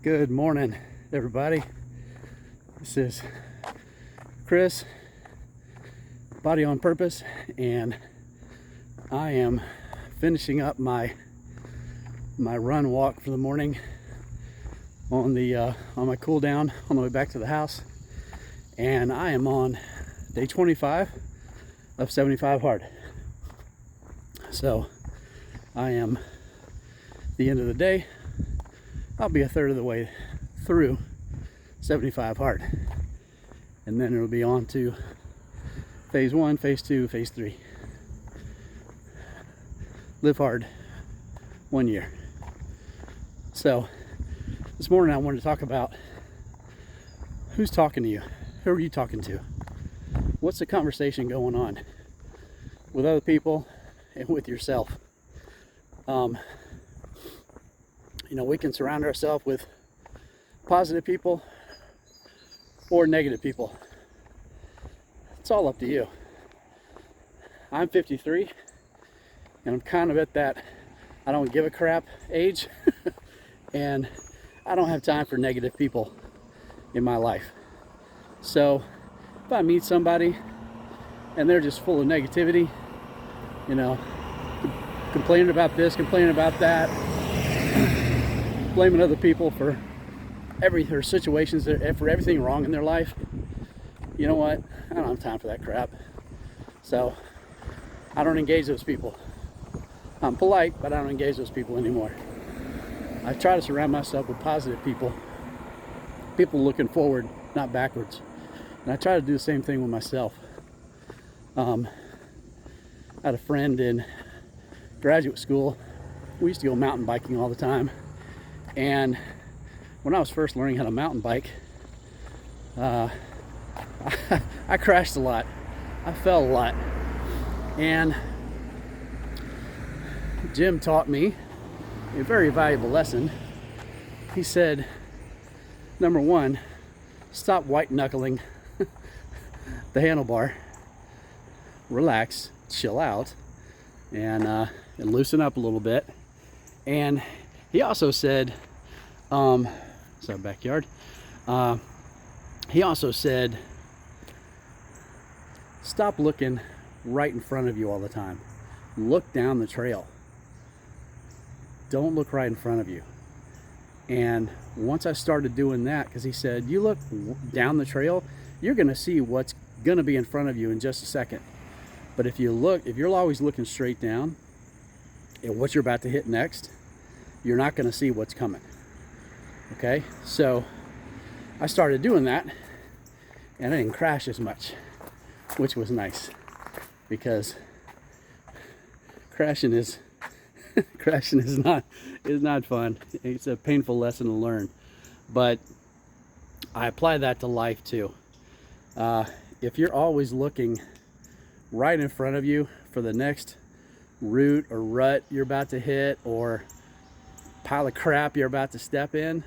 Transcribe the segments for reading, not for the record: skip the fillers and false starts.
Good morning, everybody. This is Chris, Body on Purpose, and I am finishing up my run walk for the morning on my cool down on the way back to the house, and I am on day 25 of 75 hard. So I am at the end of the day. I'll be a third of the way through 75 hard, and then it'll be on to phase 1, phase 2, phase 3. Live hard 1 year. So this morning I wanted to talk about who's talking to you. Who are you talking to? What's the conversation going on with other people and with yourself? We can surround ourselves with positive people or negative people. It's all up to you. I'm 53 and I'm kind of at that I don't give a crap age and I don't have time for negative people in my life. So if I meet somebody and they're just full of negativity, complaining about this, complaining about that, blaming other people for situations, for everything wrong in their life, you know what? I don't have time for that crap. So I don't engage those people. I'm polite, but I don't engage those people anymore. I try to surround myself with positive people looking forward, not backwards. And I try to do the same thing with myself. I had a friend in graduate school. We used to go mountain biking all the time. And when I was first learning how to mountain bike, I crashed a lot. I fell a lot. And Jim taught me a very valuable lesson. He said, number one, stop white knuckling the handlebar, relax, chill out, and loosen up a little bit. And he also said, it's our backyard. He also said, stop looking right in front of you all the time. Look down the trail. Don't look right in front of you. And once I started doing that, because he said, you look down the trail, you're going to see what's going to be in front of you in just a second. But if you're always looking straight down at what you're about to hit next, you're not going to see what's coming. Okay, so I started doing that, and I didn't crash as much, which was nice, because crashing is not fun. It's a painful lesson to learn, but I apply that to life too. If you're always looking right in front of you for the next root or rut you're about to hit, or pile of crap you're about to step in,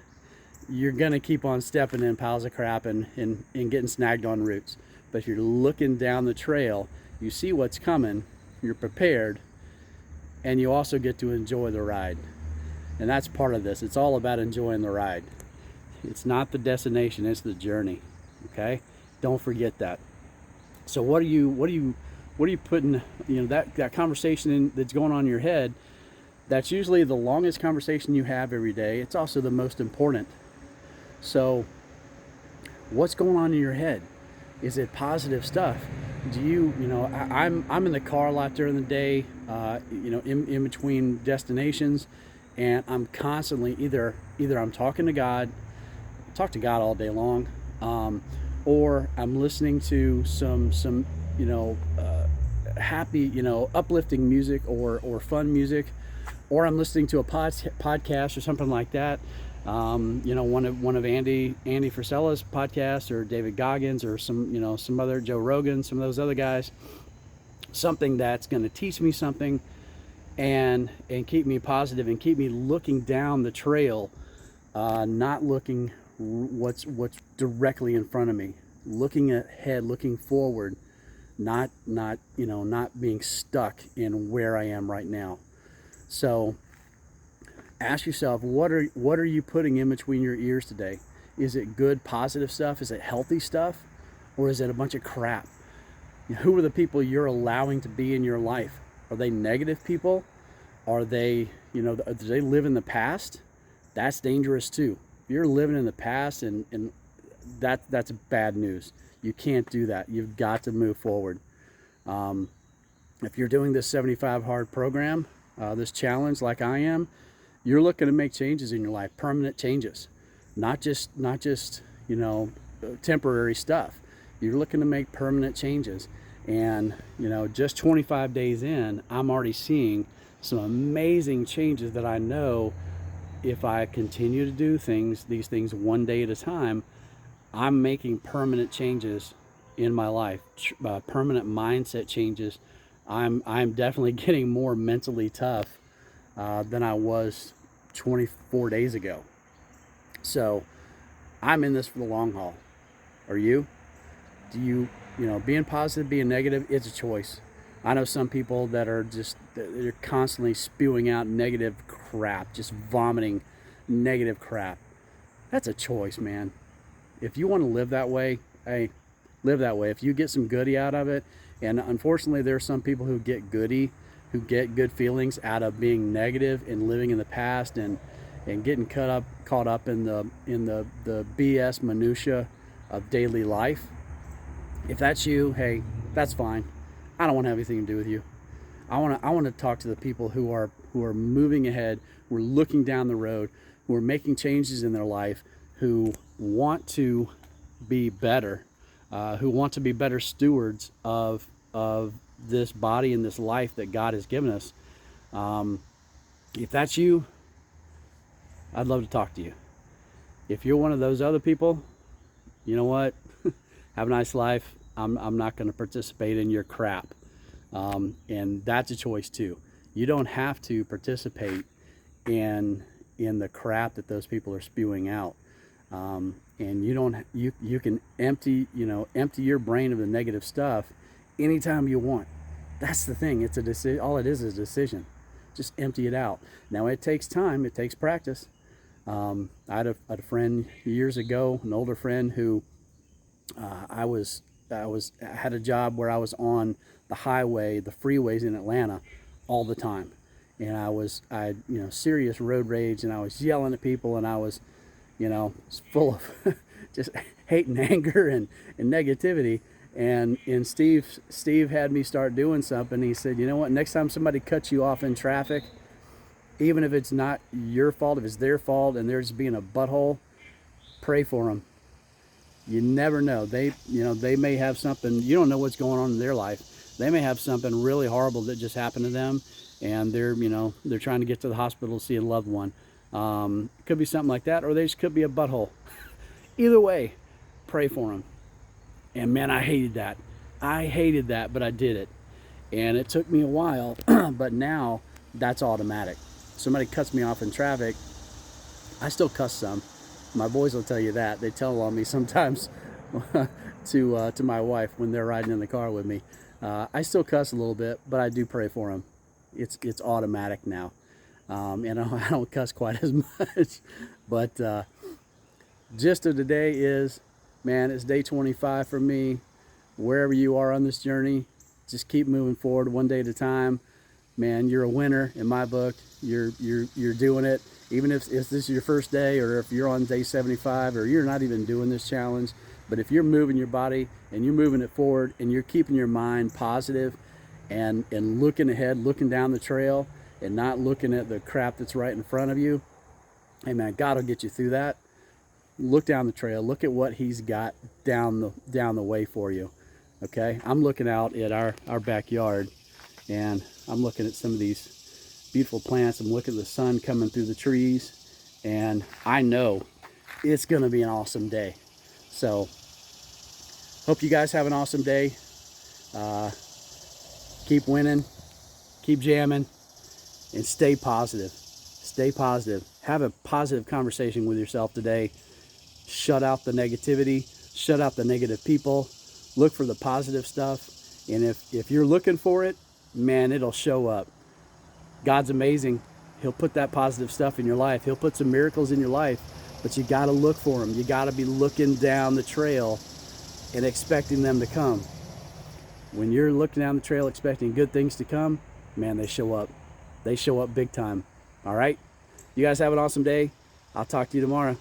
you're gonna keep on stepping in piles of crap and getting snagged on roots. But if you're looking down the trail, you see what's coming, you're prepared, and you also get to enjoy the ride. And that's part of this. It's all about enjoying the ride. It's not the destination, it's the journey. Okay? Don't forget that. So what are you putting, that conversation in that's going on in your head? That's usually the longest conversation you have every day. It's also the most important. So what's going on in your head? Is it positive stuff? Do I'm in the car a lot during the day, in between destinations, and I'm constantly either I'm talking to God, talk to God all day long, or I'm listening to some happy, uplifting music or fun music, or I'm listening to a podcast or something like that. One of Andy Frisella's podcasts, or David Goggins, or some other Joe Rogan, some of those other guys. Something that's going to teach me something and keep me positive and keep me looking down the trail, not looking what's directly in front of me, looking ahead, looking forward, not being stuck in where I am right now. So Ask yourself, what are you putting in between your ears today? Is it good, positive stuff? Is it healthy stuff? Or is it a bunch of crap? Who are the people you're allowing to be in your life? Are they negative people? Are they, do they live in the past? That's dangerous too. If you're living in the past, and that's bad news. You can't do that. You've got to move forward. If you're doing this 75 hard program, this challenge like I am, you're looking to make changes in your life, permanent changes, not just temporary stuff. You're looking to make permanent changes. And just 25 days in, I'm already seeing some amazing changes that I know if I continue to do these things one day at a time, I'm making permanent changes in my life, permanent mindset changes. I'm definitely getting more mentally tough than I was 24 days ago. So I'm in this for the long haul. Are you? Do you, being positive, being negative, it's a choice. I know some people that are they're constantly spewing out negative crap, just vomiting negative crap. That's a choice, man. If you want to live that way, hey, live that way. If you get some goodie out of it, and unfortunately there are some people who get good feelings out of being negative and living in the past and getting caught up in the BS minutia of daily life. If that's you, hey, that's fine. I don't want to have anything to do with you. I want to talk to the people who are moving ahead, who are looking down the road, who are making changes in their life, who want to be better, who want to be better stewards of this body and this life that God has given us. If that's you, I'd love to talk to you. If you're one of those other people, you know what? Have a nice life. I'm not going to participate in your crap. And that's a choice too. You don't have to participate in the crap that those people are spewing out. And you can empty your brain of the negative stuff anytime you want. That's the thing. It's a decision. All it is a decision. Just empty it out. Now it takes time. It takes practice. I had a friend years ago, an older friend who I had a job where I was on the highway, the freeways in Atlanta all the time. And I had serious road rage, and I was yelling at people, and I was, full of just hate and anger and negativity. And Steve had me start doing something. He said, you know what, next time somebody cuts you off in traffic, even if it's not your fault, if it's their fault and they're just being a butthole, pray for them. You never know. They may have something, you don't know what's going on in their life. They may have something really horrible that just happened to them, and they're trying to get to the hospital to see a loved one. It could be something like that, or they just could be a butthole. Either way, pray for them. And man, I hated that. But I did it. And it took me a while, but now that's automatic. Somebody cuts me off in traffic, I still cuss some. My boys will tell you that. They tell on me sometimes to my wife when they're riding in the car with me. I still cuss a little bit, but I do pray for them. It's automatic now. And I don't cuss quite as much. But gist of today is, man, it's day 25 for me. Wherever you are on this journey, just keep moving forward one day at a time. Man, you're a winner in my book. You're doing it. Even if this is your first day, or if you're on day 75, or you're not even doing this challenge, but if you're moving your body and you're moving it forward and you're keeping your mind positive and looking ahead, looking down the trail and not looking at the crap that's right in front of you, hey man, God will get you through that. Look down the trail, look at what he's got down the way for you. Okay, I'm looking out at our backyard, and I'm looking at some of these beautiful plants. I'm looking at the sun coming through the trees, and I know it's going to be an awesome day. So hope you guys have an awesome day. Keep winning, keep jamming, and stay positive. Stay positive. Have a positive conversation with yourself today. Shut out the negativity, shut out the negative people, look for the positive stuff. And if you're looking for it, man, it'll show up. God's amazing. He'll put that positive stuff in your life. He'll put some miracles in your life, but you got to look for them. You got to be looking down the trail and expecting them to come. When you're looking down the trail expecting good things to come, man, they show up. They show up big time. All right? You guys have an awesome day. I'll talk to you tomorrow.